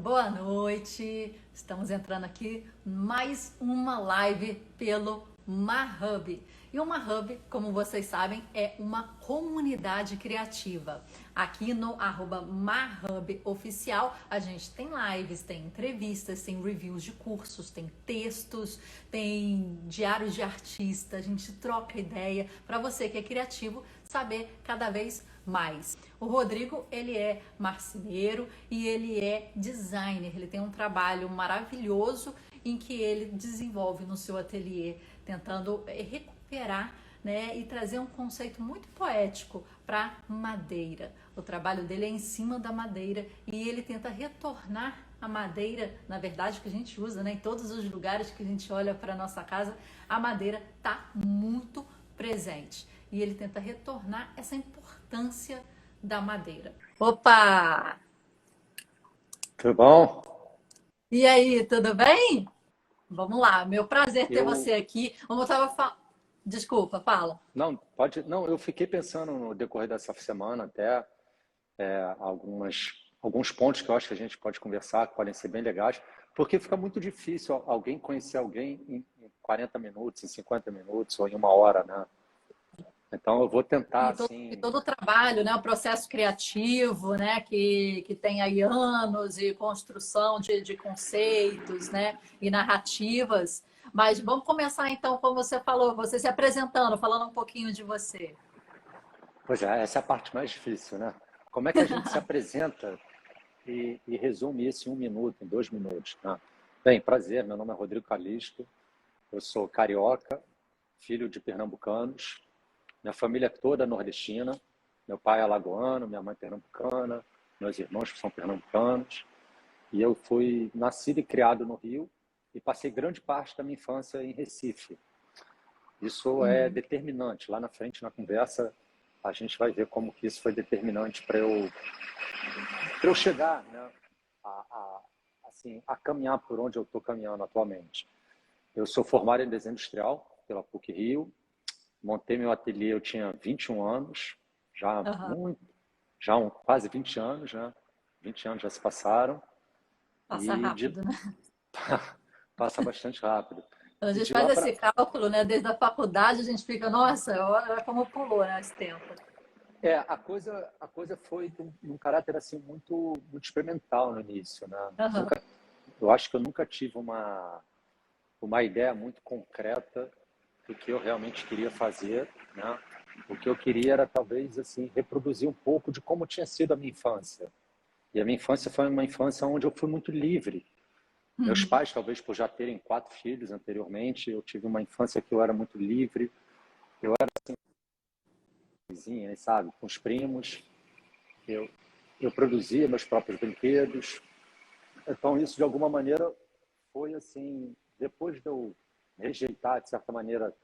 Boa noite, estamos entrando aqui mais uma live pelo MarHub. E o MarHub, como vocês sabem, é uma comunidade criativa. Aqui no @MarHubOficial a gente tem lives, tem entrevistas, tem reviews de cursos, tem textos, tem diários de artista, a gente troca ideia para você que é criativo saber cada vez mais. O Rodrigo, ele é marceneiro e ele é designer. Ele tem um trabalho maravilhoso em que ele desenvolve no seu ateliê, tentando recuperar, né, e trazer um conceito muito poético para madeira. O trabalho dele é em cima da madeira e ele tenta retornar a madeira, na verdade, que a gente usa, né, em todos os lugares que a gente olha para nossa casa, a madeira tá muito presente. E ele tenta retornar essa importância da madeira. Opa! Tudo bom? E aí, tudo bem? Vamos lá, meu prazer ter você Eu aqui. Como eu tava Desculpa, fala. não pode, não, eu fiquei pensando no decorrer dessa semana até alguns pontos que eu acho que a gente pode conversar, que podem ser bem legais, porque fica muito difícil alguém conhecer alguém em 40 minutos, em 50 minutos ou em uma hora, né? Então eu vou tentar E assim, todo o trabalho, né, o processo criativo, né, que tem aí anos e construção de conceitos, né, e narrativas. Mas vamos começar então, como você falou, você se apresentando, falando um pouquinho de você. pois é, essa é a parte mais difícil, né? Como é que a gente se apresenta e resume isso em 1 minuto, em 2 minutos, né? Bem, prazer, meu nome é Rodrigo Calixto, eu sou carioca, filho de pernambucanos. Minha família é toda nordestina. Meu pai é alagoano, minha mãe é pernambucana, meus irmãos são pernambucanos. E eu fui nascido e criado no Rio e passei grande parte da minha infância em Recife. Isso é Uhum. determinante. Lá na frente, na conversa, a gente vai ver como que isso foi determinante para eu chegar, né, assim, a caminhar por onde eu estou caminhando atualmente. Eu sou formado em desenho industrial pela PUC-Rio. Montei meu ateliê, eu tinha 21 anos, já Aham. muito, quase 20 anos, né? 20 anos já se passaram Passa e rápido, né? passa bastante rápido. A E gente de faz lá esse para cálculo, né? Desde a faculdade a gente fica, nossa, olha como pulou, né, esse tempo. a coisa foi de um caráter assim muito experimental no início, né? Aham. Eu acho que eu nunca tive uma ideia muito concreta do que eu realmente queria fazer, né? O que eu queria era talvez assim reproduzir um pouco de como tinha sido a minha infância. E a minha infância foi uma infância onde eu fui muito livre. Meus Uhum. pais, talvez por já terem 4 filhos anteriormente, eu tive uma infância que eu era muito livre. Eu era vizinha, sabe, com os primos. Eu, eu produzia meus próprios brinquedos. Então isso de alguma maneira foi assim, depois de eu rejeitar de certa maneira,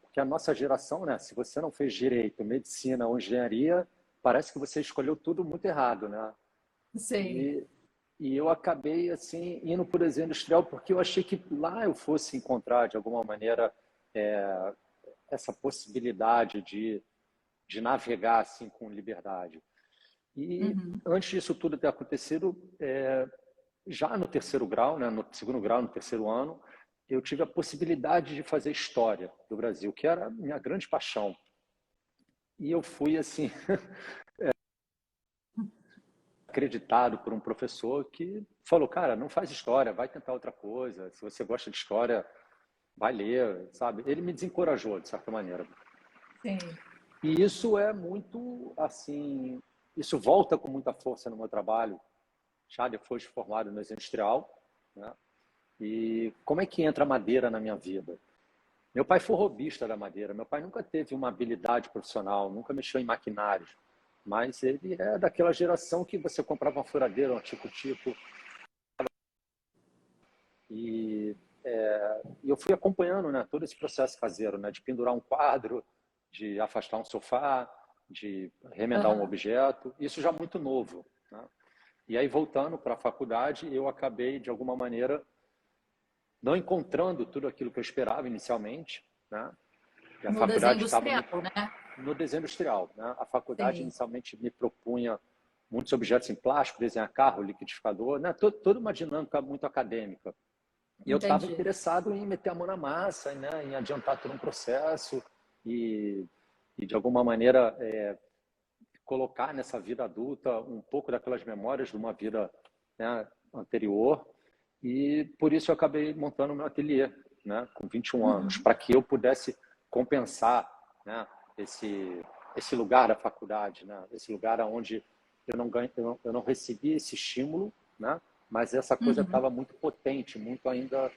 porque a nossa geração, né, se você não fez direito, medicina ou engenharia, parece que você escolheu tudo muito errado, né? Sim. E, e eu acabei assim indo por desenho industrial porque eu achei que lá eu fosse encontrar de alguma maneira essa possibilidade de navegar assim com liberdade. E Uhum. antes disso tudo ter acontecido, já no terceiro grau, né, no segundo grau, no terceiro ano, eu tive a possibilidade de fazer história do Brasil, que era a minha grande paixão. E eu fui assim acreditado por um professor que falou, cara, não faz história, vai tentar outra coisa. Se você gosta de história, vai ler, sabe? Ele me desencorajou de certa maneira. Sim. E isso é muito assim, isso volta com muita força no meu trabalho, já depois de formado no industrial, né? E como é que entra a madeira na minha vida? Meu pai foi robista da madeira. Meu pai nunca teve uma habilidade profissional, nunca mexeu em maquinários. Mas ele é daquela geração que você comprava uma furadeira, um tipo. E, e eu fui acompanhando, né, todo esse processo caseiro, né, de pendurar um quadro, de afastar um sofá, de remendar um Aham. objeto. Isso já muito novo, né? E aí, voltando para a faculdade, eu acabei, de alguma maneira, não encontrando tudo aquilo que eu esperava inicialmente, né? E a No desenho faculdade estava industrial, me né? no desenho industrial, né? A faculdade Sim. inicialmente me propunha muitos objetos em plástico, desenhar carro, liquidificador, né? Toda uma dinâmica muito acadêmica. E eu estava Entendi. interessado em meter a mão na massa, né? Em adiantar todo um processo e de alguma maneira, colocar nessa vida adulta um pouco daquelas memórias de uma vida, né, anterior. E por isso eu acabei montando o meu ateliê, né, com 21 anos, Uhum. para que eu pudesse compensar, né, esse lugar da faculdade, né, esse lugar onde eu não ganho, eu não recebi esse estímulo, né, mas essa coisa Uhum. estava muito potente, muito ainda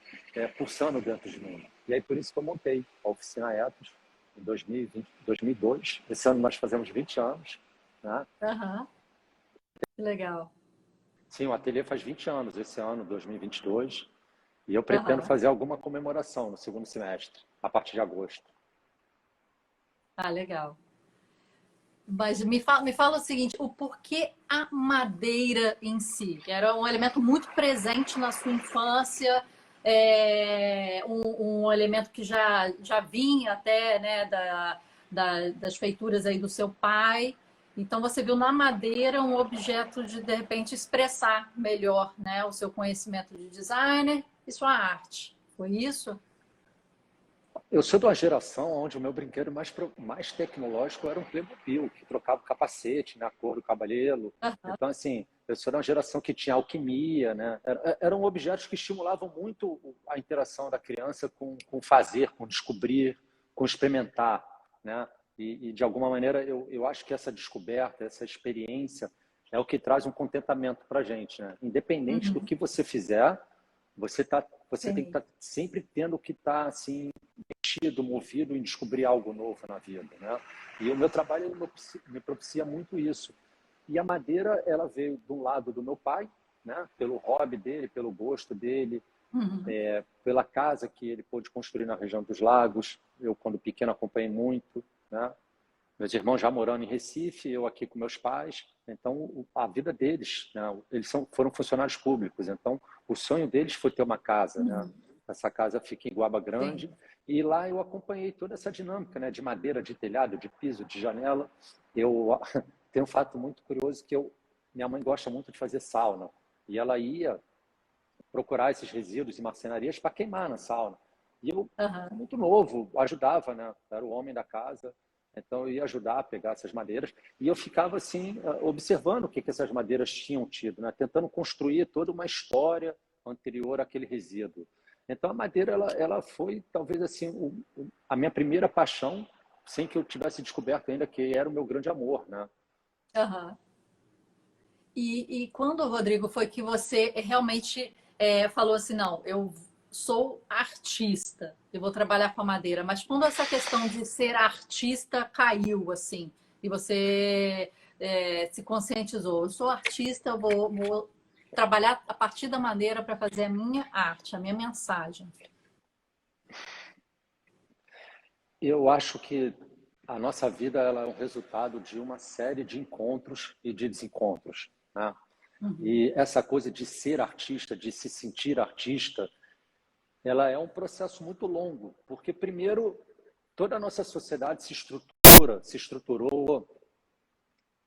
pulsando dentro de mim. E aí por isso que eu montei a Oficina Ethos em 2020, 2002. Esse ano nós fazemos 20 anos, né? Aham. Que legal. Sim, o ateliê faz 20 anos esse ano, 2022. E eu pretendo Aham. fazer alguma comemoração no segundo semestre, a partir de agosto. Ah, legal. Mas me fala o seguinte, o porquê a madeira em si? Era um elemento muito presente na sua infância, um elemento que já vinha até, né, das feituras aí do seu pai. Então você viu na madeira um objeto de repente expressar melhor, né, o seu conhecimento de designer e sua arte. Foi isso? Eu sou de uma geração onde o meu brinquedo mais tecnológico era um Playmobil, que trocava o capacete, né, a cor do cabelo. Então, assim, eu sou de uma geração que tinha alquimia, né? Eram objetos que estimulavam muito a interação da criança com fazer, com descobrir, com experimentar, né? E de alguma maneira, eu acho que essa descoberta, essa experiência é o que traz um contentamento para a gente, né? Independente do Uhum. que você fizer, você tem que Sim. estar sempre tendo que estar assim mexido, movido em descobrir algo novo na vida, né? E o meu trabalho me propicia muito isso. E a madeira, ela veio de um lado do meu pai, né? Pelo hobby dele, pelo gosto dele, Uhum. pela casa que ele pôde construir na região dos lagos. Eu, quando pequeno, acompanhei muito, né? Meus irmãos já morando em Recife, eu aqui com meus pais. Então, a vida deles, né? Eles foram funcionários públicos. Então, o sonho deles foi ter uma casa, né? Uhum. Essa casa fica em Guaba Sim. Grande. E lá eu acompanhei toda essa dinâmica, né? De madeira, de telhado, de piso, de janela. Eu tenho um fato muito curioso que minha mãe gosta muito de fazer sauna. E ela ia procurar esses resíduos e marcenarias para queimar na sauna. E eu, Aham. muito novo, ajudava, né? Era o homem da casa, então eu ia ajudar a pegar essas madeiras. E eu ficava assim, observando o que essas madeiras tinham tido, né? Tentando construir toda uma história anterior àquele resíduo. Então a madeira, ela foi talvez assim a minha primeira paixão, sem que eu tivesse descoberto ainda que era o meu grande amor, né? Aham. E quando, Rodrigo, foi que você realmente falou assim, não, eu sou artista, eu vou trabalhar com a madeira, mas quando essa questão de ser artista caiu, assim, e você se conscientizou, eu sou artista, eu vou trabalhar a partir da madeira para fazer a minha arte, a minha mensagem. Eu acho que a nossa vida ela é um resultado de uma série de encontros e de desencontros, né? Uhum. E essa coisa de ser artista, de se sentir artista, ela é um processo muito longo, porque primeiro toda a nossa sociedade se estruturou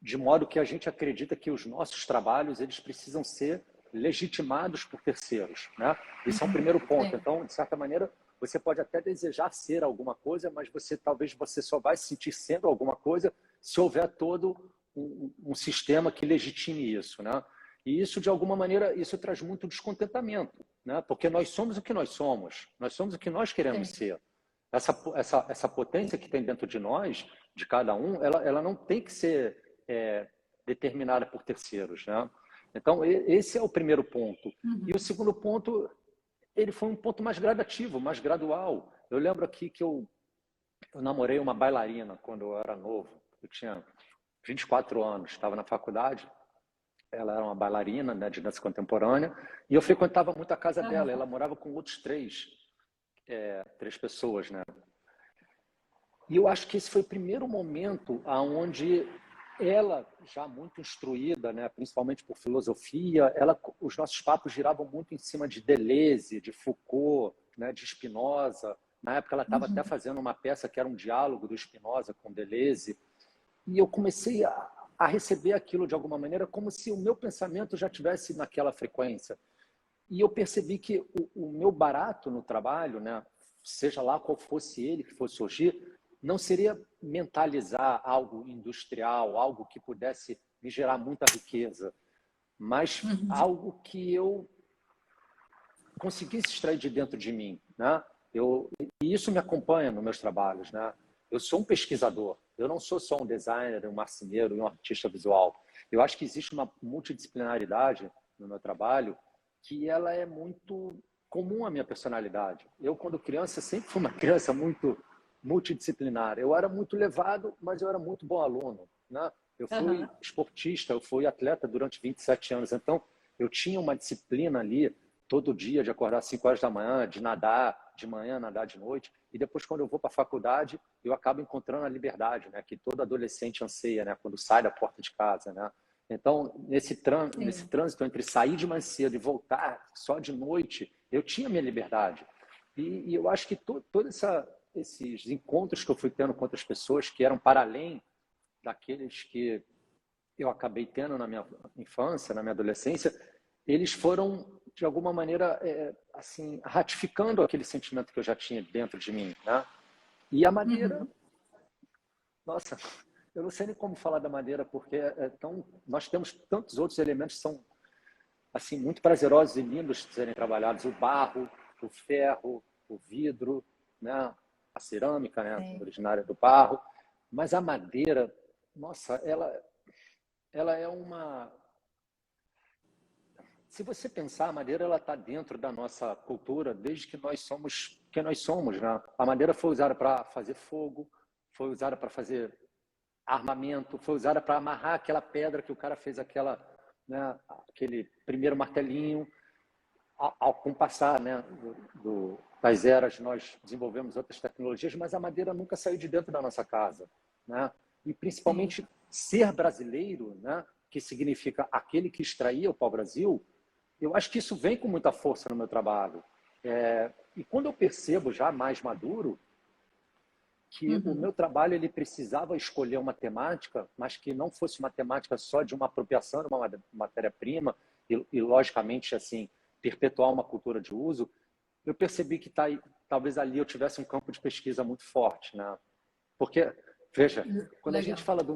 de modo que a gente acredita que os nossos trabalhos eles precisam ser legitimados por terceiros, né? Isso é um primeiro ponto. Sim, Então, de certa maneira, você pode até desejar ser alguma coisa, mas talvez você só vai se sentir sendo alguma coisa se houver todo um sistema que legitime isso, né? E isso, de alguma maneira, isso traz muito descontentamento, né? Porque nós somos o que nós somos o que nós queremos sim, ser. Essa potência que tem dentro de nós, de cada um, ela não tem que ser é, determinada por terceiros, né? Então, esse é o primeiro ponto. E o uhum. segundo ponto, ele foi um ponto mais gradativo, mais gradual. Eu lembro aqui que eu namorei uma bailarina quando eu era novo. Eu tinha 24 anos, estava na faculdade. Ela era uma bailarina, né, de dança contemporânea, e eu frequentava muito a casa dela. Aham. Ela morava com outros três pessoas, né? E eu acho que esse foi o primeiro momento aonde ela, já muito instruída, né, principalmente por filosofia, os nossos papos giravam muito em cima de Deleuze, de Foucault, né, de Spinoza. Na época ela estava até Uhum. fazendo uma peça que era um diálogo do Spinoza com Deleuze. E eu comecei a receber aquilo de alguma maneira como se o meu pensamento já tivesse naquela frequência. E eu percebi que o meu barato no trabalho, né, seja lá qual fosse ele que fosse surgir, não seria mentalizar algo industrial, algo que pudesse me gerar muita riqueza, mas algo que eu conseguisse extrair de dentro de mim, né? E isso me acompanha nos meus trabalhos, né? Eu sou um pesquisador, eu não sou só um designer, um marceneiro e um artista visual. Eu acho que existe uma multidisciplinaridade no meu trabalho que ela é muito comum à minha personalidade. Eu, quando criança, sempre fui uma criança muito multidisciplinar. Eu era muito levado, mas eu era muito bom aluno, né? Eu fui esportista, eu fui atleta durante 27 anos, então eu tinha uma disciplina ali todo dia de acordar às 5 horas da manhã, de nadar de manhã, nadar de noite, e depois quando eu vou para a faculdade, eu acabo encontrando a liberdade, né, que todo adolescente anseia, né, quando sai da porta de casa, né? Então, nesse trânsito entre sair de mais cedo e voltar só de noite, eu tinha minha liberdade. E eu acho que todos esses encontros que eu fui tendo com outras pessoas que eram para além daqueles que eu acabei tendo na minha infância, na minha adolescência, eles foram, de alguma maneira, assim, ratificando aquele sentimento que eu já tinha dentro de mim, né? E a madeira, nossa, eu não sei nem como falar da madeira, porque nós temos tantos outros elementos que são assim muito prazerosos e lindos de serem trabalhados: o barro, o ferro, o vidro, né? A cerâmica, né? Originária do barro, mas a madeira, nossa, ela é uma... Se você pensar, a madeira ela está dentro da nossa cultura desde que nós somos, né? A madeira foi usada para fazer fogo, foi usada para fazer armamento, foi usada para amarrar aquela pedra que o cara fez né, aquele primeiro martelinho. Com o passar, né, das eras, nós desenvolvemos outras tecnologias, mas a madeira nunca saiu de dentro da nossa casa, né? E principalmente ser brasileiro, né, que significa aquele que extraía o pau-brasil. Eu acho que isso vem com muita força no meu trabalho. E quando eu percebo, já mais maduro, que o meu trabalho ele precisava escolher uma temática, mas que não fosse uma temática só de uma apropriação de uma matéria-prima e, logicamente, assim, perpetuar uma cultura de uso, eu percebi que talvez ali eu tivesse um campo de pesquisa muito forte, né? Porque, veja, quando a gente fala de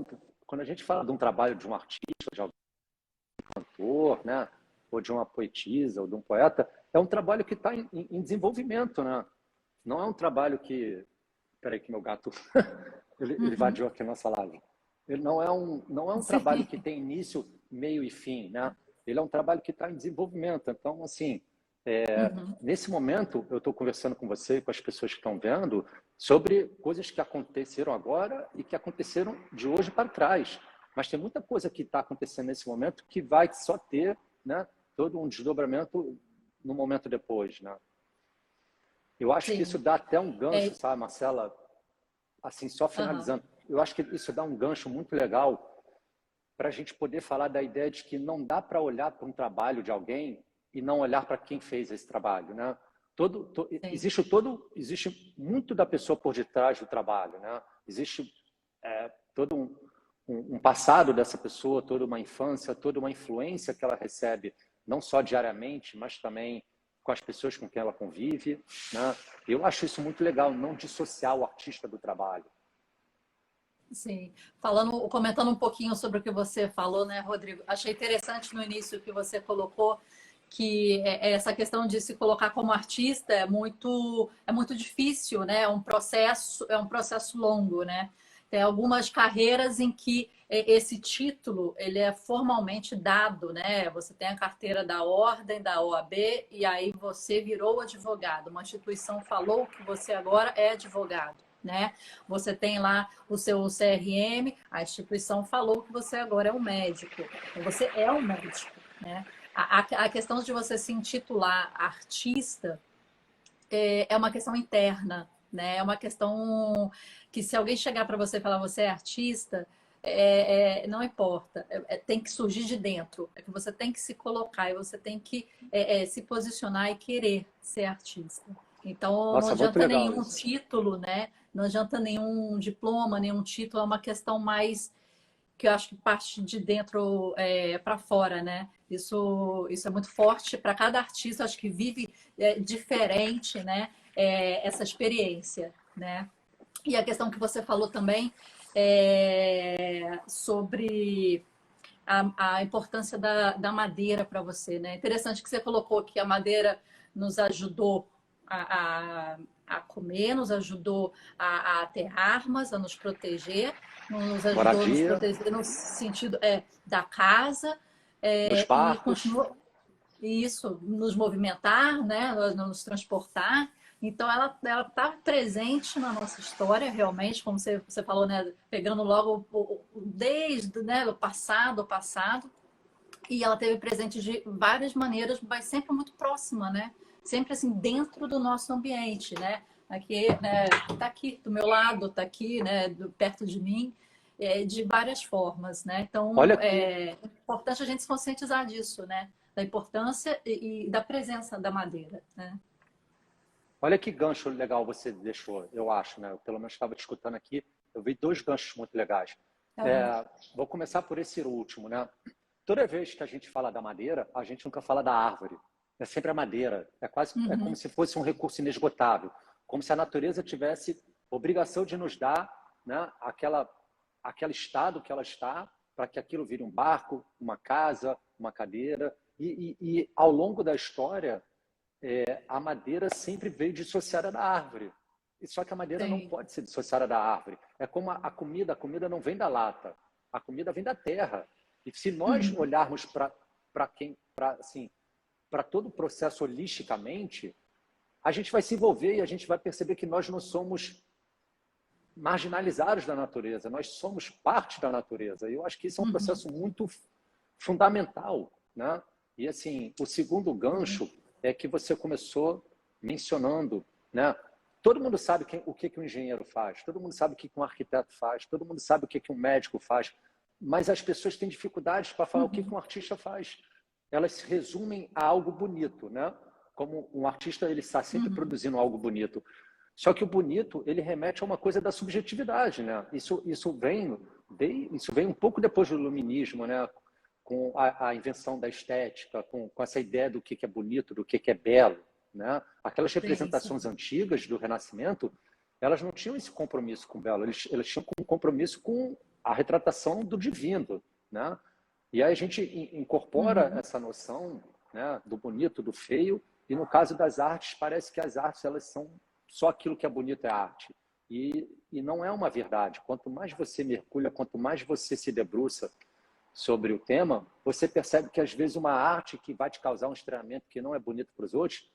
um trabalho de um artista, de algum cantor, né, ou de uma poetisa, ou de um poeta, é um trabalho que está em desenvolvimento, né? Não é um trabalho que... Espera aí que meu gato ele invadiu aqui a nossa live. Ele não é um trabalho que tem início, meio e fim, né? Ele é um trabalho que está em desenvolvimento. Então, assim, nesse momento, eu estou conversando com você e com as pessoas que estão vendo sobre coisas que aconteceram agora e que aconteceram de hoje para trás. Mas tem muita coisa que está acontecendo nesse momento que vai só ter, né, todo um desdobramento no momento depois, né? Eu acho que isso dá até um gancho, sabe, Marcela? Assim, só finalizando. Eu acho que isso dá um gancho muito legal para a gente poder falar da ideia de que não dá para olhar para um trabalho de alguém e não olhar para quem fez esse trabalho, né? Existe muito da pessoa por detrás do trabalho, né? Existe todo um passado dessa pessoa, toda uma infância, toda uma influência que ela recebe, não só diariamente, mas também com as pessoas com quem ela convive, né? Eu acho isso muito legal, não dissociar o artista do trabalho. Sim, comentando um pouquinho sobre o que você falou, né, Rodrigo? Achei interessante no início que você colocou que essa questão de se colocar como artista é muito difícil, né? É um processo longo, né? Tem algumas carreiras em que esse título ele é formalmente dado, né? Você tem a carteira da ordem, da OAB, e aí você virou advogado. Uma instituição falou que você agora é advogado, né? Você tem lá o seu CRM, a instituição falou que você agora é um médico. Então, você é um médico, né? A questão de você se intitular artista é uma questão interna, né? É uma questão que se alguém chegar para você e falar você é artista, não importa, tem que surgir de dentro, é que você tem que se colocar e você tem que se posicionar e querer ser artista. Então não Nossa, muito adianta legal nenhum isso. título, né? Não adianta nenhum diploma, nenhum título, é uma questão mais porque eu acho que parte de dentro para fora, né? Isso é muito forte para cada artista, acho que vive diferente, né? Essa experiência, né? E a questão que você falou também sobre a importância da madeira para você, né? Interessante que você colocou que a madeira nos ajudou a, a, a comer, nos ajudou a ter armas, a nos proteger, nos ajudou a nos Moradia, proteger no sentido da casa, nos e barcos. continua isso, nos movimentar, né? Nos transportar. Então, ela está presente na nossa história, realmente, como você falou, né? Pegando logo desde, né, o passado, e ela teve presente de várias maneiras, mas sempre muito próxima, né? Sempre assim, dentro do nosso ambiente, né? Aqui, né? Tá aqui do meu lado, tá aqui, né? Perto de mim, de várias formas, né? Olha Então, que, é importante a gente se conscientizar disso, né? Da importância e da presença da madeira, né? olha que gancho legal você deixou, eu acho, né? Eu, pelo menos estava te escutando aqui, eu vi dois ganchos muito legais. Aham. É, vou começar por esse último, né? Toda vez que a gente fala da madeira, a gente nunca fala da árvore. É sempre a madeira. É como Uhum. se fosse um recurso inesgotável, como se a natureza tivesse obrigação de nos dar, né, aquele estado que ela está, para que aquilo vire um barco, uma casa, uma cadeira. E ao longo da história, a madeira sempre veio dissociada da árvore. E só que a madeira não Sim. pode ser dissociada da árvore. É como a comida não vem da lata, a comida vem da terra. E se nós Uhum. olharmos para todo o processo holisticamente, a gente vai se envolver e a gente vai perceber que nós não somos marginalizados da natureza, nós somos parte da natureza. E eu acho que isso é um Uhum. processo muito fundamental, né? E assim, o segundo gancho é que você começou mencionando, né? Todo mundo sabe o que um engenheiro faz, todo mundo sabe o que um arquiteto faz, todo mundo sabe o que um médico faz, mas as pessoas têm dificuldades para falar o que Uhum. um artista faz. Elas se resumem a algo bonito, né? Como um artista, ele está sempre Uhum. produzindo algo bonito. Só que o bonito, ele remete a uma coisa da subjetividade, né? Isso vem um pouco depois do iluminismo, né? Com a invenção da estética, com essa ideia do que é bonito, do que é belo, né? Aquelas Sim, representações sim. antigas do Renascimento, elas não tinham esse compromisso com o belo, eles tinham um compromisso com a retratação do divino, né? E aí a gente incorpora Uhum. essa noção, né, do bonito, do feio, e no caso das artes, parece que as artes elas são só aquilo que é bonito é arte. E não é uma verdade. Quanto mais você mergulha, quanto mais você se debruça sobre o tema, você percebe que às vezes uma arte que vai te causar um estranhamento que não é bonito para os outros,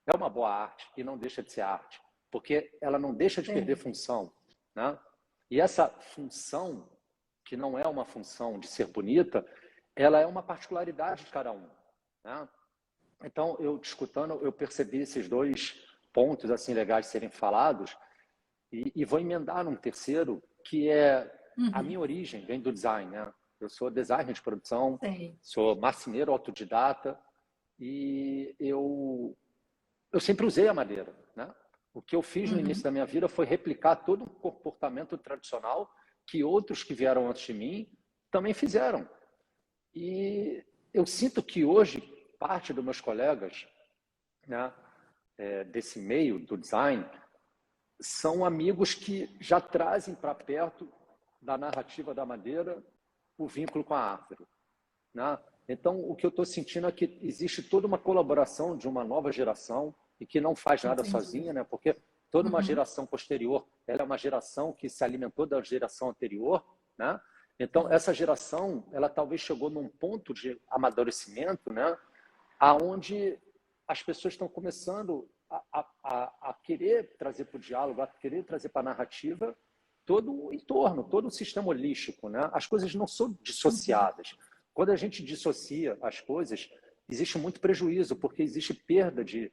é uma boa arte e não deixa de ser arte, porque ela não deixa de perder Sim. função, né? E essa função, que não é uma função de ser bonita, ela é uma particularidade de cada um, né? Então, eu te escutando, eu percebi esses dois pontos assim legais de serem falados e vou emendar num terceiro, que é a Uhum. minha origem vem do design, né? Eu sou designer de produção, Sim. sou marceneiro autodidata e eu sempre usei a madeira, né? O que eu fiz no início Uhum. da minha vida foi replicar todo um comportamento tradicional que outros que vieram antes de mim também fizeram. E eu sinto que hoje parte dos meus colegas, né, desse meio do design são amigos que já trazem para perto da narrativa da madeira o vínculo com a árvore, né? Então, o que eu estou sentindo é que existe toda uma colaboração de uma nova geração e que não faz nada Entendi. sozinha, né? Porque toda uma Uhum. geração posterior, ela é uma geração que se alimentou da geração anterior, né? Então, Sim. essa geração, ela talvez chegou num ponto de amadurecimento, né? Aonde as pessoas estão começando a querer trazer para o diálogo, a querer trazer para a narrativa todo o entorno, todo o sistema holístico, né? As coisas não são Uhum. dissociadas. Quando a gente dissocia as coisas, existe muito prejuízo, porque existe perda de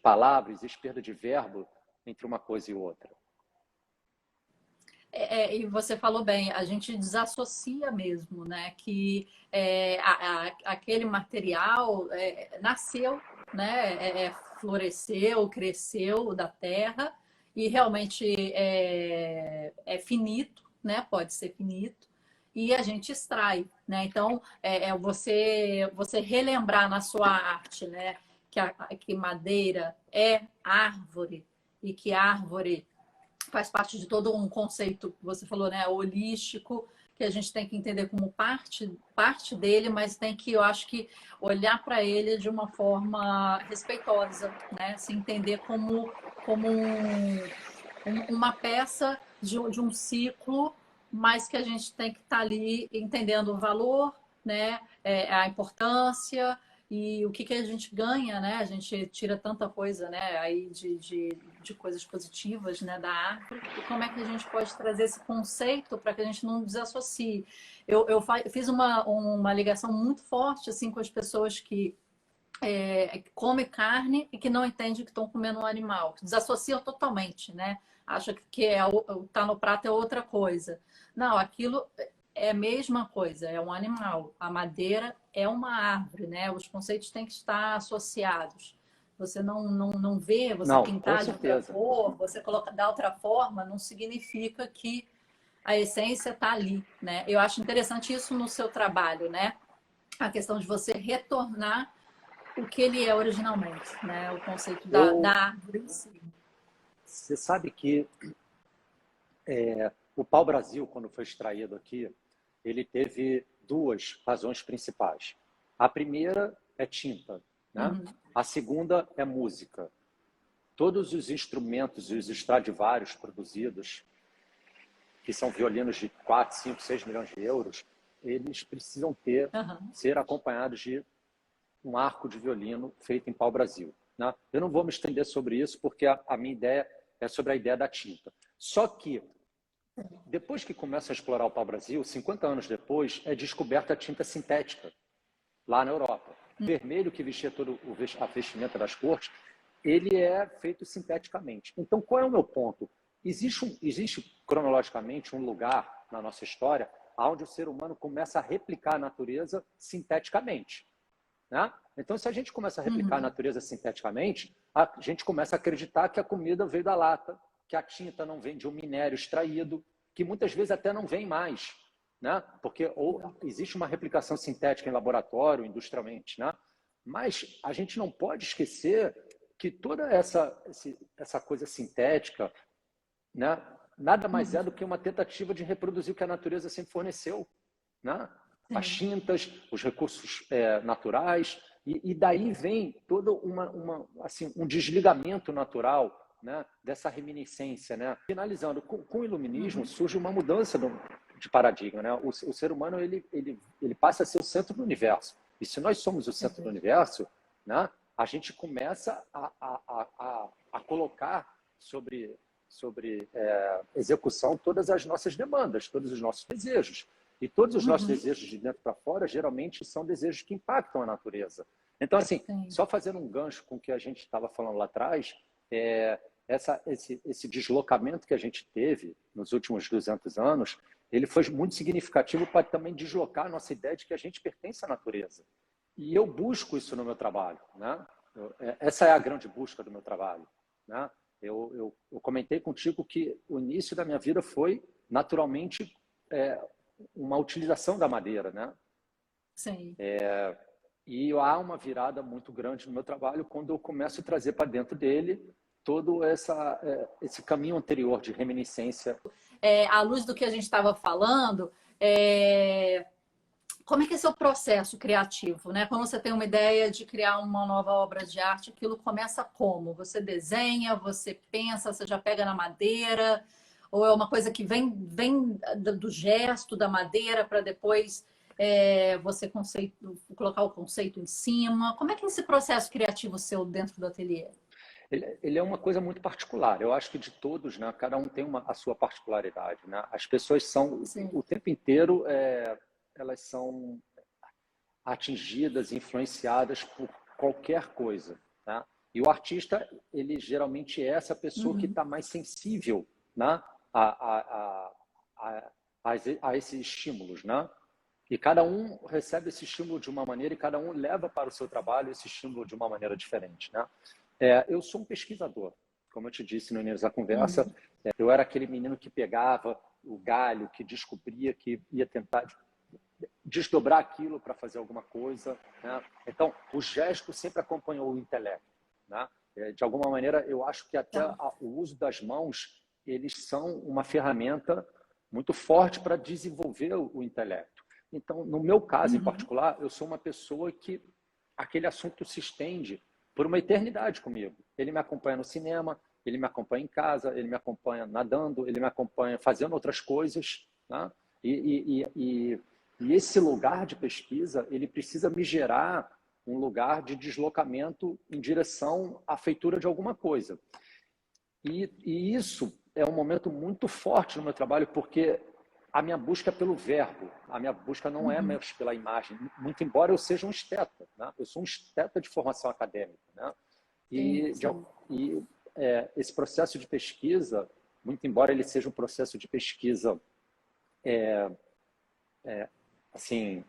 palavras, existe perda de verbo entre uma coisa e outra. E você falou bem, a gente desassocia mesmo, né? Que aquele material nasceu, né? Floresceu, cresceu da terra e realmente é finito, né? Pode ser finito. e a gente extrai, né? Então, você relembrar na sua arte, né, que madeira é árvore e que árvore faz parte de todo um conceito que você falou, né, holístico, que a gente tem que entender como parte dele, mas tem que, eu acho que, olhar para ele de uma forma respeitosa, né? Se entender como uma peça de um ciclo, mas que a gente tem que estar ali entendendo o valor, né? A importância e o que a gente ganha, né? A gente tira tanta coisa, né? Aí de coisas positivas, né? Da árvore. E como é que a gente pode trazer esse conceito para que a gente não desassocie? Eu fiz uma ligação muito forte assim com as pessoas que come carne e que não entende que estão comendo um animal, que desassociam totalmente, né? Acha que tá no prato é outra coisa. Não, aquilo é a mesma coisa, é um animal. A madeira é uma árvore, né? Os conceitos têm que estar associados. Você não vê, você Não, com pintar de outra certeza. cor, você colocar da outra forma, não significa que a essência está ali, né? Eu acho interessante isso no seu trabalho, né? A questão de você retornar o que ele é originalmente, né? O conceito da Eu, árvore em si. você sabe que o pau-brasil, quando foi extraído aqui, ele teve duas razões principais. A primeira é tinta, né? Uhum. A segunda é música. Todos os instrumentos e os Stradivarius produzidos, que são violinos de 4, 5, 6 milhões de euros, eles precisam Uhum. ser acompanhados de um arco de violino feito em pau-brasil, né? Eu não vou me estender sobre isso, porque a minha ideia é sobre a ideia da tinta. Só que, depois que começa a explorar o pau-brasil, 50 anos depois, é descoberta a tinta sintética, lá na Europa. O vermelho que vestia todo a vestimenta das cortes, ele é feito sinteticamente. Então, qual é o meu ponto? Existe cronologicamente um lugar na nossa história onde o ser humano começa a replicar a natureza sinteticamente, né? Então, se a gente começa a replicar a Uhum. natureza sinteticamente, a gente começa a acreditar que a comida veio da lata, que a tinta não vem de um minério extraído, que muitas vezes até não vem mais, né? Porque ou existe uma replicação sintética em laboratório, industrialmente, né? Mas a gente não pode esquecer que toda essa coisa sintética, né, nada mais é Uhum. do que uma tentativa de reproduzir o que a natureza sempre forneceu, né? As Sim. tintas, os recursos naturais, e daí vem todo assim, um desligamento natural, né, dessa reminiscência, né? Finalizando, com o iluminismo Uhum. surge uma mudança de paradigma, né? O ser humano ele passa a ser o centro do universo. E se nós somos o centro do universo, né, a gente começa a colocar sobre execução todas as nossas demandas, todos os nossos desejos. E todos os nossos Uhum. desejos de dentro para fora, geralmente, são desejos que impactam a natureza. Então, assim, Sim. só fazendo um gancho com o que a gente estava falando lá atrás, esse deslocamento que a gente teve nos últimos 200 anos, ele foi muito significativo para também deslocar a nossa ideia de que a gente pertence à natureza. E eu busco isso no meu trabalho, né? Essa é a grande busca do meu trabalho, né? Eu comentei contigo que o início da minha vida foi naturalmente uma utilização da madeira, né? Sim. E há uma virada muito grande no meu trabalho quando eu começo a trazer para dentro dele todo esse caminho anterior de reminiscência. À luz do que a gente estava falando, como é que é seu processo criativo, né? Quando você tem uma ideia de criar uma nova obra de arte, aquilo começa como? Você desenha, você pensa, você já pega na madeira, ou é uma coisa que vem do gesto da madeira para depois você colocar o conceito em cima? Como é que é esse processo criativo seu dentro do ateliê? Ele é uma coisa muito particular. Eu acho que de todos, né, cada um tem a sua particularidade, né? As pessoas são Sim. o tempo inteiro elas são atingidas, influenciadas por qualquer coisa, né? E o artista, ele geralmente é essa pessoa que Uhum. está mais sensível, né, a, a, a, a esses estímulos, né? E cada um recebe esse estímulo de uma maneira e cada um leva para o seu trabalho esse estímulo de uma maneira diferente, né? Eu sou um pesquisador, como eu te disse no início da conversa. Uhum. Eu era aquele menino que pegava o galho, que descobria que ia tentar desdobrar aquilo para fazer alguma coisa, né? Então, o gesto sempre acompanhou o intelecto, né? De alguma maneira, eu acho que até o uso das mãos, eles são uma ferramenta muito forte para desenvolver o intelecto. Então, no meu caso em particular, eu sou uma pessoa que aquele assunto se estende por uma eternidade comigo. Ele me acompanha no cinema, ele me acompanha em casa, ele me acompanha nadando, ele me acompanha fazendo outras coisas, né? E esse lugar de pesquisa, ele precisa me gerar um lugar de deslocamento em direção à feitura de alguma coisa. E isso é um momento muito forte no meu trabalho, porque a minha busca é pelo verbo, a minha busca não é mais pela imagem, muito embora eu seja um esteta, né? Eu sou um esteta de formação acadêmica, né? Esse processo de pesquisa, muito embora ele seja um processo de pesquisa assim,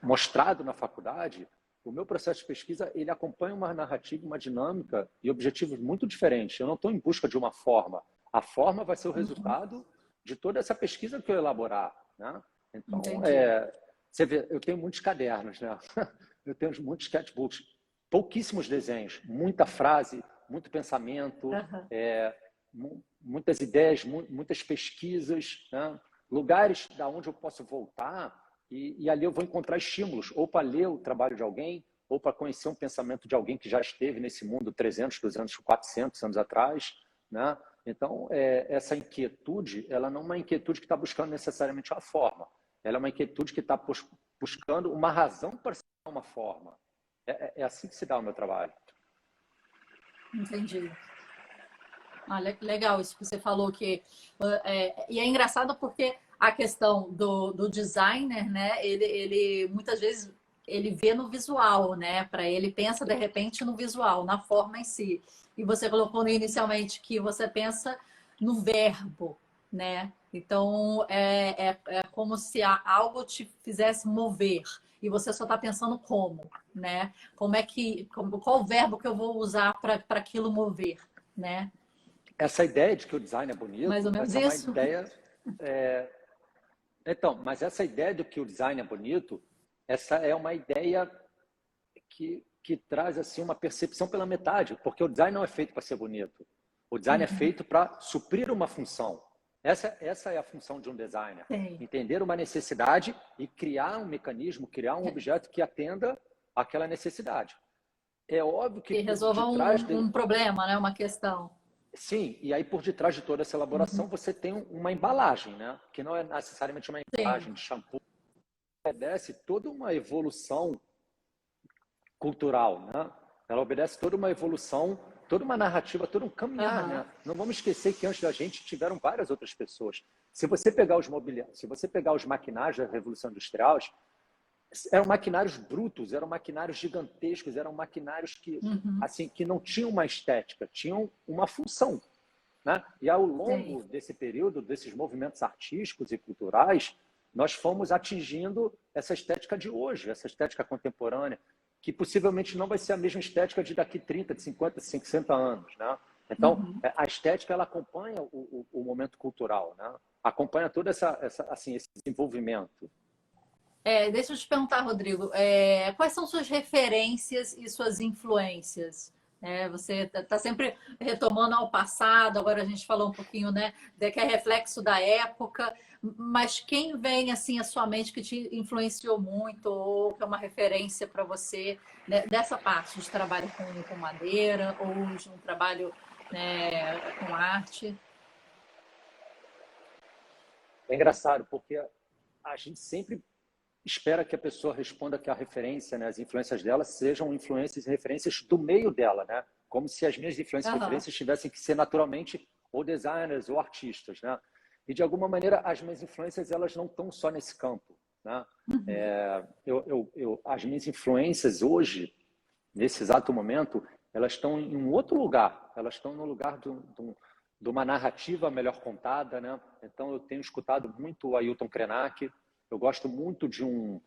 mostrado na faculdade, o meu processo de pesquisa ele acompanha uma narrativa, uma dinâmica e objetivos muito diferentes. Eu não estou em busca de uma forma. A forma vai ser o resultado de toda essa pesquisa que eu elaborar, né? Então, você vê, eu tenho muitos cadernos, né? Eu tenho muitos sketchbooks, pouquíssimos desenhos, muita frase, muito pensamento, muitas ideias, muitas pesquisas, né? Lugares da onde eu posso voltar e ali eu vou encontrar estímulos, ou para ler o trabalho de alguém, ou para conhecer um pensamento de alguém que já esteve nesse mundo 300, 200, 400 anos atrás, né? Então, essa inquietude, ela não é uma inquietude que está buscando necessariamente uma forma, ela é uma inquietude que está buscando uma razão para ser uma forma. É assim que se dá o meu trabalho. Entendi. Legal isso que você falou e é engraçado porque a questão do designer, né? Ele muitas vezes ele vê no visual, né? Para ele pensa de repente no visual, na forma em si. E você colocou inicialmente que você pensa no verbo, né? Então é como se algo te fizesse mover e você só está pensando como, né? Qual o verbo que eu vou usar para aquilo mover, né? Essa ideia de que o design é Mais ou bonito, menos essa é uma isso. ideia. Então, mas essa ideia de que o design é bonito, essa é uma ideia que traz assim uma percepção pela metade, porque o design não é feito para ser bonito. O design é feito para suprir uma função. Essa é a função de um designer. Sim. Entender uma necessidade e criar um mecanismo, criar um objeto que atenda àquela necessidade. É óbvio que resolva de trás um problema, né? Uma questão. Sim, e aí por detrás de toda essa elaboração você tem uma embalagem, né? Que não é necessariamente uma embalagem de shampoo, obedece toda uma evolução cultural, né? Ela obedece toda uma evolução, toda uma narrativa, todo um caminhar, né? Não vamos esquecer que antes da gente tiveram várias outras pessoas. Se você pegar os mobiliários, se você pegar os maquinários da Revolução Industrial, eram maquinários brutos, eram maquinários gigantescos, eram maquinários que, assim, que não tinham uma estética, tinham uma função, né? E ao longo desse período, desses movimentos artísticos e culturais, nós fomos atingindo essa estética de hoje, essa estética contemporânea, que possivelmente não vai ser a mesma estética de daqui 30, de 50, 60 anos, né? Então, a estética ela acompanha o momento cultural, né? Acompanha todo assim, esse desenvolvimento. Deixa eu te perguntar, Rodrigo, quais são suas referências e suas influências? Você está sempre retomando ao passado, agora a gente falou um pouquinho, né, de que é reflexo da época, mas quem vem assim à sua mente que te influenciou muito ou que é uma referência para você, né, dessa parte de trabalho com madeira ou de um trabalho, né, com arte? É engraçado, porque a gente sempre espera que a pessoa responda que a referência, né, as influências dela sejam influências e referências do meio dela, né? Como se as minhas influências e referências tivessem que ser naturalmente ou designers ou artistas, né? E de alguma maneira as minhas influências elas não estão só nesse campo, né? As minhas influências hoje, nesse exato momento, elas estão em um outro lugar. Elas estão no lugar de uma narrativa melhor contada, né? Então eu tenho escutado muito o Ailton Krenak. Eu gosto muito de um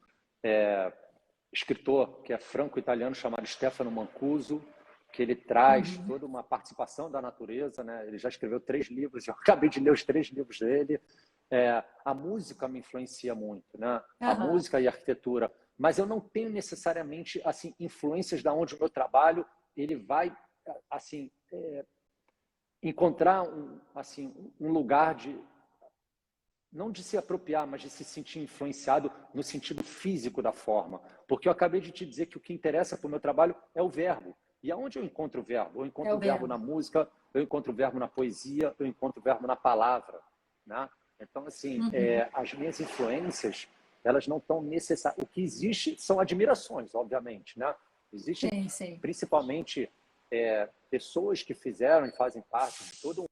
escritor que é franco-italiano chamado Stefano Mancuso, que ele traz toda uma participação da natureza, né? Ele já escreveu 3 livros, eu acabei de ler os 3 livros dele, A música me influencia muito, né? A Aham. música e a arquitetura, mas eu não tenho necessariamente assim influências da onde o meu trabalho ele vai assim encontrar um lugar de não de se apropriar, mas de se sentir influenciado no sentido físico da forma. Porque eu acabei de te dizer que o que interessa para o meu trabalho é o verbo. E aonde eu encontro o verbo? Eu É encontro o o verbo na verbo. música, eu encontro o verbo na poesia, eu encontro o verbo na palavra, né? Então, assim, Uhum. as minhas influências, elas não estão necessárias. O que existe são admirações, obviamente, né? Existem, Sim, sim. principalmente, pessoas que fizeram e fazem parte de todo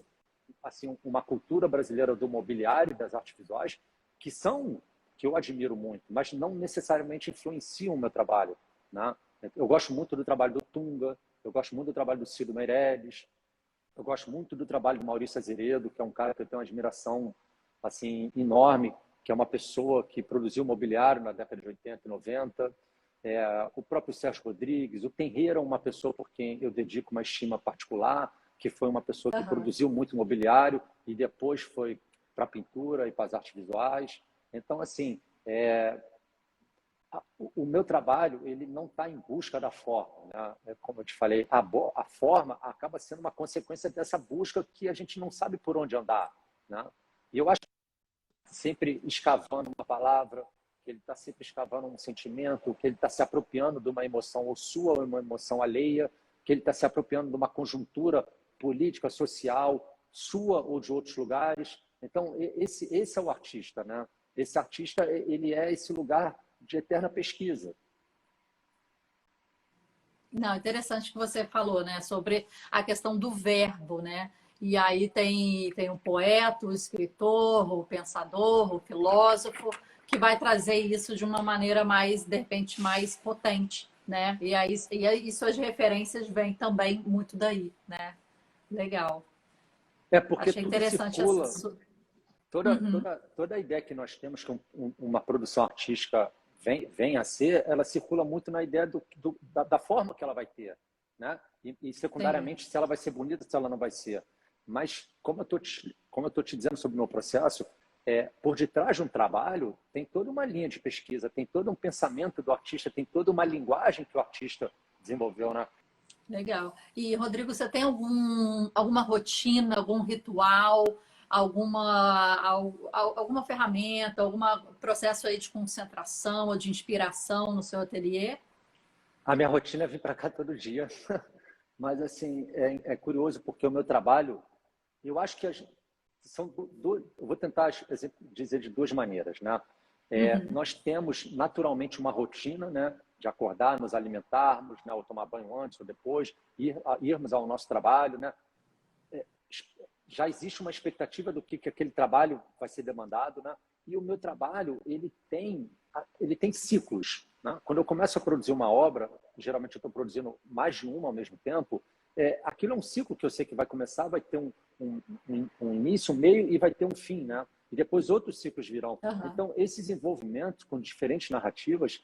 assim uma cultura brasileira do mobiliário e das artes visuais que eu admiro muito, mas não necessariamente influenciam o meu trabalho, né? Eu gosto muito do trabalho do Tunga, eu gosto muito do trabalho do Ciro Meirelles, eu gosto muito do trabalho do Maurício Azeredo, que é um cara que eu tenho uma admiração assim enorme, que é uma pessoa que produziu mobiliário na década de 80 e 90. O próprio Sérgio Rodrigues, o Tenreira é uma pessoa por quem eu dedico uma estima particular, que foi uma pessoa que Aham. produziu muito mobiliário e depois foi para a pintura e para as artes visuais. Então, assim, o meu trabalho ele não está em busca da forma, né? Como eu te falei, a forma acaba sendo uma consequência dessa busca que a gente não sabe por onde andar, né? E eu acho que sempre escavando uma palavra, que ele está sempre escavando um sentimento, que ele está se apropriando de uma emoção ou sua ou uma emoção alheia, que ele está se apropriando de uma conjuntura política, social, sua ou de outros lugares. Então, esse é o artista, né? Esse artista, ele é esse lugar de eterna pesquisa. Não, interessante que você falou, né, sobre a questão do verbo, né? E aí tem o poeta, o escritor, o pensador, o filósofo, que vai trazer isso de uma maneira mais, de repente, mais potente, né? E aí suas referências vêm também muito daí, né? Legal. É porque Achei tudo interessante essa. circula, Uhum, toda a ideia que nós temos que uma produção artística vem a ser, ela circula muito na ideia da forma que ela vai ter, né? E sim. secundariamente se ela vai ser bonita, se ela não vai ser. Mas como eu tô te dizendo sobre o meu processo, por detrás de um trabalho tem toda uma linha de pesquisa, tem todo um pensamento do artista, tem toda uma linguagem que o artista desenvolveu, né? Legal. E, Rodrigo, você tem alguma rotina, algum ritual, alguma ferramenta, algum processo aí de concentração ou de inspiração no seu ateliê? A minha rotina é vir para cá todo dia, mas assim é curioso porque o meu trabalho, eu acho que eu vou tentar dizer de duas maneiras, né? Uhum. Nós temos naturalmente uma rotina, né? De acordar, nos alimentarmos, né? Ou tomar banho antes ou depois, irmos ao nosso trabalho, né? Já existe uma expectativa do que aquele trabalho vai ser demandado, né? E o meu trabalho ele tem ciclos, né? Quando eu começo a produzir uma obra, geralmente eu estou produzindo mais de uma ao mesmo tempo, aquilo é um ciclo que eu sei que vai começar, vai ter um início, um meio e vai ter um fim, né? E depois outros ciclos virão. Aham. Então esses envolvimentos com diferentes narrativas,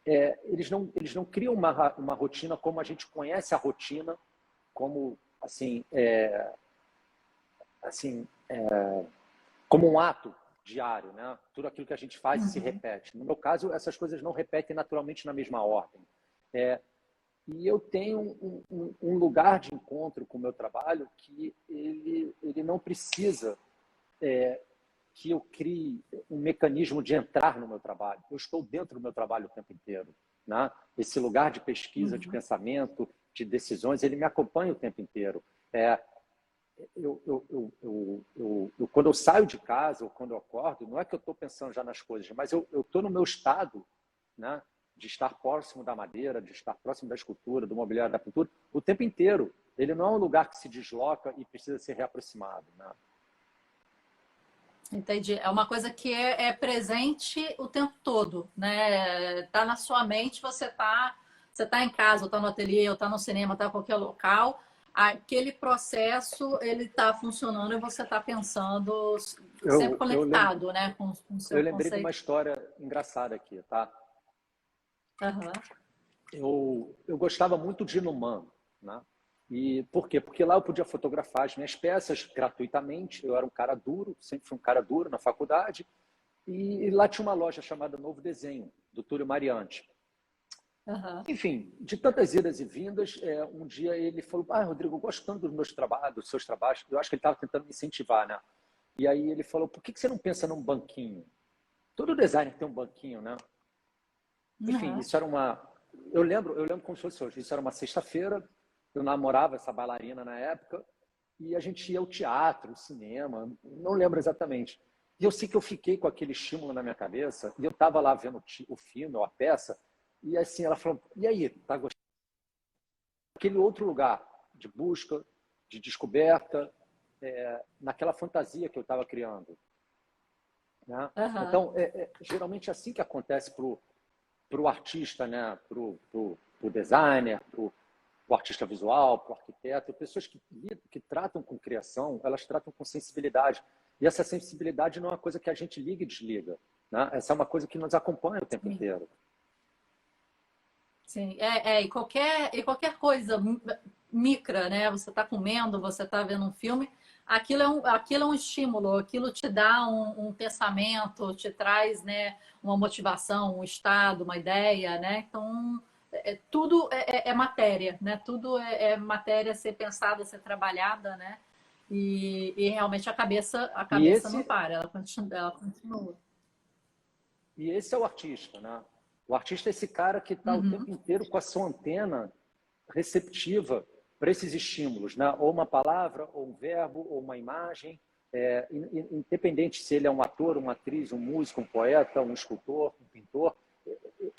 eles não criam uma rotina como a gente conhece a rotina, como assim, como um ato diário, né? Tudo aquilo que a gente faz se Uhum. repete. No meu caso, essas coisas não repetem naturalmente na mesma ordem. É, e eu tenho um lugar de encontro com o meu trabalho que ele não precisa que eu crie um mecanismo de entrar no meu trabalho. Eu estou dentro do meu trabalho o tempo inteiro, né? Esse lugar de pesquisa, de Uhum. pensamento, de decisões, ele me acompanha o tempo inteiro. É, quando eu saio de casa ou quando eu acordo, não é que eu estou pensando já nas coisas, mas eu estou no meu estado, né, de estar próximo da madeira, de estar próximo da escultura, do mobiliário, da pintura, o tempo inteiro. Ele não é um lugar que se desloca e precisa ser reaproximado, né? Entendi. É uma coisa que é presente o tempo todo, né? Tá na sua mente, você tá em casa, ou tá no ateliê, ou tá no cinema, tá em qualquer local. Aquele processo, ele tá funcionando e você tá pensando sempre Eu, lem, conectado, né, com o eu seu lembrei de uma conceito. história engraçada aqui, tá? Aham. Eu gostava muito de Inuman, né? E por quê? Porque lá eu podia fotografar as minhas peças gratuitamente. Eu era um cara duro, sempre fui um cara duro na faculdade. E lá tinha uma loja chamada Novo Desenho, do Túlio Mariante. Aham. Enfim, de tantas idas e vindas, um dia ele falou: Rodrigo, eu gosto tanto dos meus trabalhos, dos seus trabalhos. Eu acho que ele estava tentando me incentivar, né? E aí ele falou: por que você não pensa num banquinho? Todo designer tem um banquinho, né? Enfim, Aham. isso era uma. Eu lembro como se fosse hoje. Isso era uma sexta-feira. Eu namorava essa bailarina na época e a gente ia ao teatro, ao cinema, não lembro exatamente. E eu sei que eu fiquei com aquele estímulo na minha cabeça e eu estava lá vendo o filme ou a peça e assim ela falou: e aí, tá gostando? Aquele outro lugar de busca, de descoberta, naquela fantasia que eu estava criando, né? Aham. Então, geralmente é assim que acontece para o artista, né? Para o designer, para o artista visual, para o arquiteto, pessoas que tratam com criação, elas tratam com sensibilidade. E essa sensibilidade não é uma coisa que a gente liga e desliga, né? Essa é uma coisa que nos acompanha o tempo Sim. inteiro. Sim, e qualquer coisa micra, né? Você está comendo, você está vendo um filme, aquilo é um estímulo, aquilo te dá um pensamento, te traz, né, uma motivação, um estado, uma ideia, né? Então, tudo é matéria, né? Tudo é matéria a ser pensada, a ser trabalhada, né? E realmente a E cabeça não esse, para, ela continua. e esse é o artista, né? O artista é esse cara que está o Uhum. tempo inteiro com a sua antena receptiva para esses estímulos, né? Ou uma palavra, ou um verbo, ou uma imagem, independente se ele é um ator, uma atriz, um músico, um poeta, um escultor, um pintor,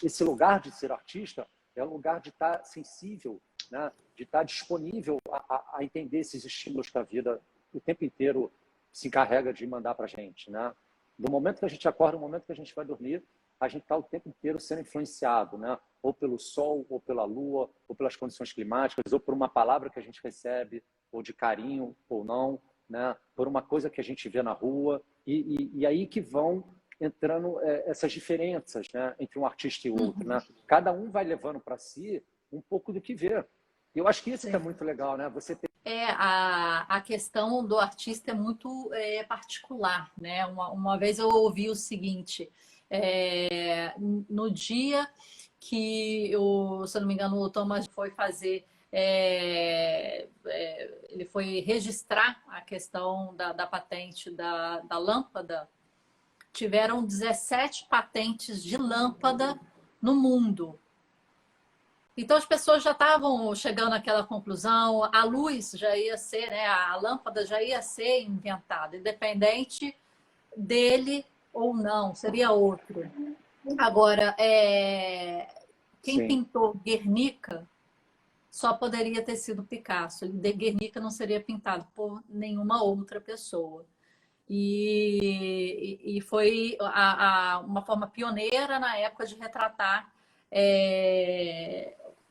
esse lugar de ser artista é o lugar de estar sensível, né? De estar disponível a entender esses estímulos que a vida o tempo inteiro se encarrega de mandar para a gente, né? Do momento que a gente acorda, do momento que a gente vai dormir, a gente está o tempo inteiro sendo influenciado, né? Ou pelo sol, ou pela lua, ou pelas condições climáticas, ou por uma palavra que a gente recebe, ou de carinho, ou não, né? Por uma coisa que a gente vê na rua. E aí que vão entrando essas diferenças, né? Entre um artista e outro, né? Uhum. Cada um vai levando para si um pouco do que vê. Eu acho que isso que é Sim. muito legal, né? Você tem A questão do artista é muito particular, né? Uma vez eu ouvi o seguinte: no dia que, se eu não me engano, o Thomas foi fazer, ele foi registrar a questão da patente da lâmpada, tiveram 17 patentes de lâmpada no mundo. Então as pessoas já estavam chegando àquela conclusão, a luz já ia ser, né, a lâmpada já ia ser inventada, independente dele ou não, seria outro. Agora, quem sim. pintou Guernica só poderia ter sido Picasso. De Guernica não seria pintado por nenhuma outra pessoa. E foi uma forma pioneira na época de retratar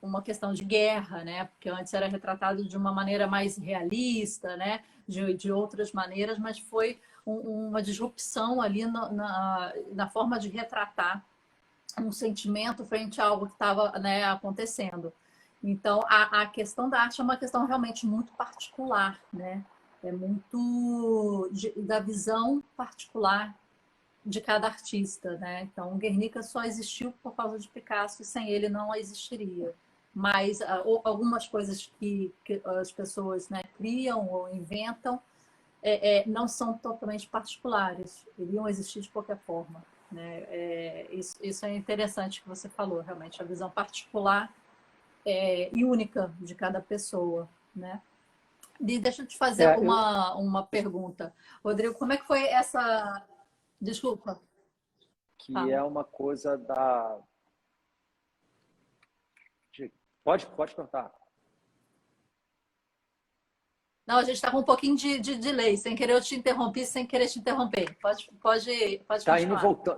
uma questão de guerra, né? Porque antes era retratado de uma maneira mais realista, né? De outras maneiras, mas foi uma disrupção ali na forma de retratar um sentimento frente a algo que estava, né, acontecendo. Então, a questão da arte é uma questão realmente muito particular, né? É muito da visão particular de cada artista, né? Então, Guernica só existiu por causa de Picasso e sem ele não existiria. Mas algumas coisas que as pessoas, né, criam ou inventam não são totalmente particulares, iriam existir de qualquer forma. Né? Isso é interessante que você falou, realmente, a visão particular e única de cada pessoa. Né? E deixa eu te fazer Eu uma pergunta. Rodrigo, como é que foi essa. Desculpa, que fala. é uma coisa da pode perguntar. Não, a gente está com um pouquinho de delay, sem querer eu te interromper, sem querer te interromper. Pode continuar.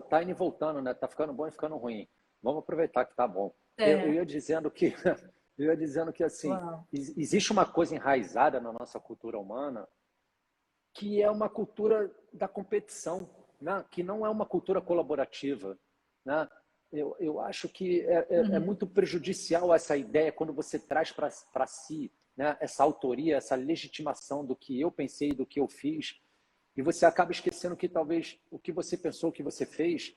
Tá indo e voltando, né? Tá ficando bom e ficando ruim. Vamos aproveitar que tá bom. Eu É, ia dizendo que eu ia dizendo que assim, uau. existe uma coisa enraizada na nossa cultura humana que é uma cultura da competição, né? Que não é uma cultura colaborativa, né? Eu acho que é Uhum. muito prejudicial essa ideia quando você traz para si né, essa autoria, essa legitimação do que eu pensei, do que eu fiz, e você acaba esquecendo que talvez o que você pensou, o que você fez,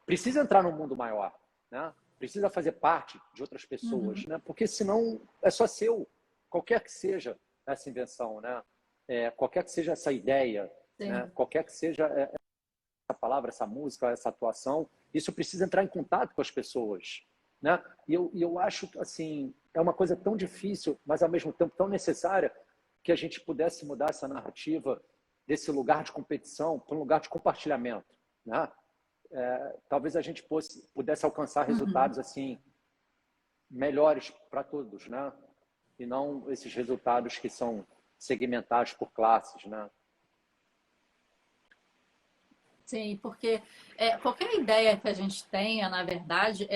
precisa entrar num mundo maior, né? Precisa fazer parte de outras pessoas, Uhum. né? Porque senão é só seu, qualquer que seja essa invenção, né? Qualquer que seja essa ideia, né? Sim. Qualquer que seja essa palavra, essa música, essa atuação, isso precisa entrar em contato com as pessoas, né? E eu acho que assim é uma coisa tão difícil, mas ao mesmo tempo tão necessária, que a gente pudesse mudar essa narrativa desse lugar de competição para um lugar de compartilhamento, né? Talvez a gente pudesse alcançar Uhum. resultados assim melhores para todos, né? E não esses resultados que são segmentados por classes, né? Sim, porque qualquer ideia que a gente tenha, na verdade,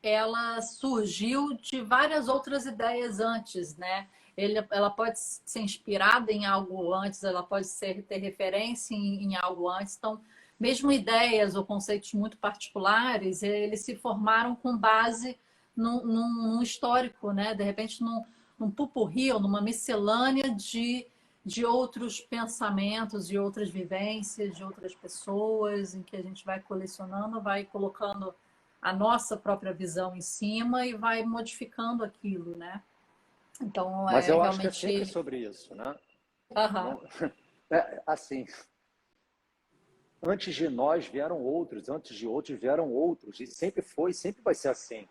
ela surgiu de várias outras ideias antes, né? Ela pode ser inspirada em algo antes, ela pode ter referência em algo antes. Então, mesmo ideias ou conceitos muito particulares, eles se formaram com base num histórico, né? De repente, num pupurri ou numa miscelânea de outros pensamentos, de outras vivências, de outras pessoas, em que a gente vai colecionando, vai colocando a nossa própria visão em cima e vai modificando aquilo, né? Então, Mas é eu acho que é sempre realmente. sobre isso, né? Aham. Não, assim, antes de nós vieram outros, antes de outros vieram outros, e sempre foi, sempre vai ser assim.